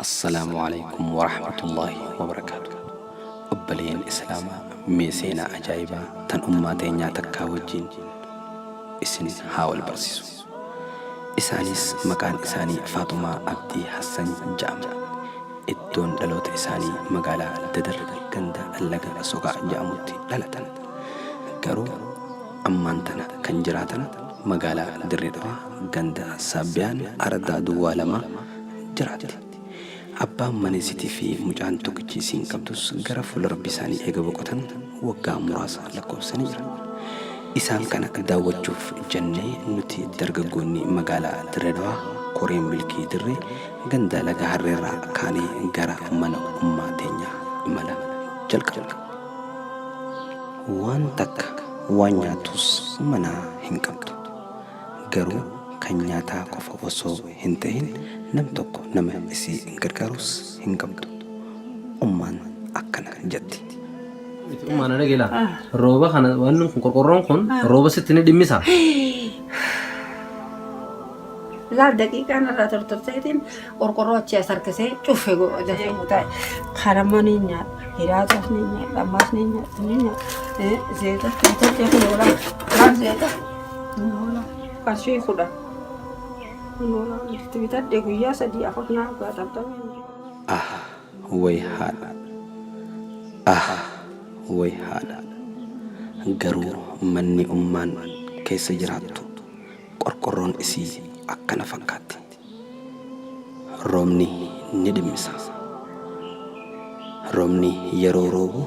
السلام عليكم ورحمة الله وبركاته. أبلين إسلام ميسينا أجايبا تن أماتين ياتكا وجين إسن حاول برسيسو إسانيس مكان إساني فاطمة عبدي حسن جام إدون دلوت إساني مقالا تدر كندا اللغة سوغا جاموتي دلتن قرو أمانتنا كنجراتنا مقالا دريدوا كندا سابيان أردا دوالما جراتي أبا منيسيتي في مجان توكيشي سين كبدوس غرف لربي ساني إيغبوكوتن وقا مراسا لكو سنير إسان كان داوتشوف جنة نتي درغغوني مقالا دريدوا كورين ملكي دري غندا لغا حريرا كاني غرا من أماتينيا إمالا جلق وان تك وانياتوس منا هنكمتو غرو كنياتا كوفا وصو هنتهن نمتوكو نما إسي غرغروس هنكمتو أمان أكنا جدي أمان أنا قيلا روبا خنا وانو كوركورون كون روبا ستني دميسا لا دقيقة أنا لا ترتبطين كوركورات شيء سركسي شوفه جالس متاعي خرماني نيا هيراتو نيا لاماس نيا زيتا تنتظر ولا لا زيتا ولا كاشي خدا ولا تبيت دقيقة سدي أخذنا كاتبتم ويهانا ويهانا غرو مني أمان كيس جراتو كوركورون إسي أكنا فكاتي رومني ندمسا رومني يرو روبو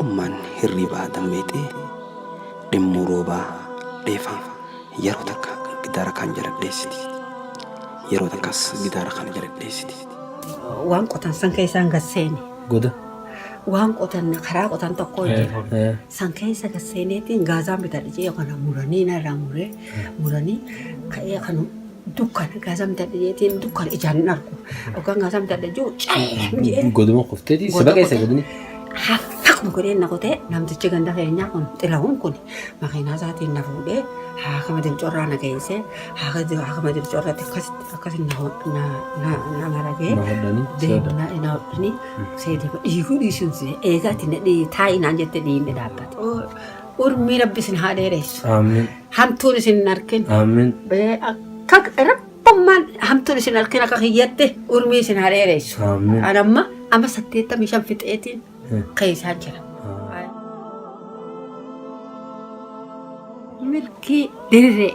أمان هربا دميتي دمو روبا ديفا يرو تكا gidara kan jarak desiti yeroo takas gidara kan jarak desiti waan qotan san keessaan gasseeni goda waan qotan karaa qotan tokko san keessa gasseeneetiin gaazaan bitadhijee kana muranii narraa muranii ka'ee kanu dukkana gaazaan bitadhijeetiin dukkana ijaan hin argu yookaan gaazaan bitadhijee goduma qofteeti saba keessa godini haffaquma godheen na qotee namtichi ganda keenyaa kun xila'uun kun makiinaa isaatiin na fuudhee haakama dilcorraa na geessee haakama dilcorraatti akkasi na maragee deemna ina hodhanii seetee dhiiguu dhiisuunsi eegaatti na taa'inaan jette dhiinni dhaabbate urmii rabbisin haa dheeressu hamtuun isin hin arkin akka rabbummaan hamtuun isin arkin akka kiyyatte urmii isin haa dheeressu anamma amma 85 fixeetiin keessaa jira. Milkii dirree.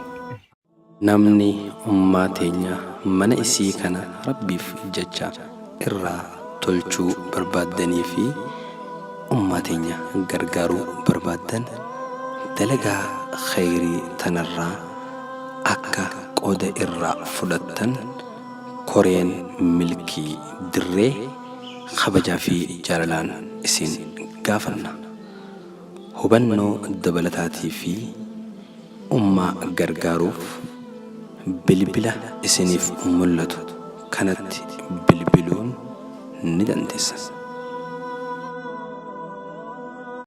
Namni ummaa teenya mana isii kana rabbiif jecha irraa tolchuu barbaaddanii fi ummaa teenya gargaaruu barbaaddan dalagaa khayrii tanarraa akka qooda irraa fudhattan koreen milkii dirree kabajaa fi jaalalaan isin gaafanna. Hubannoo dabalataatii fi ummaa gargaaruuf bilbila isiniif mul'atu kanatti bilbiluun ni dandeessan.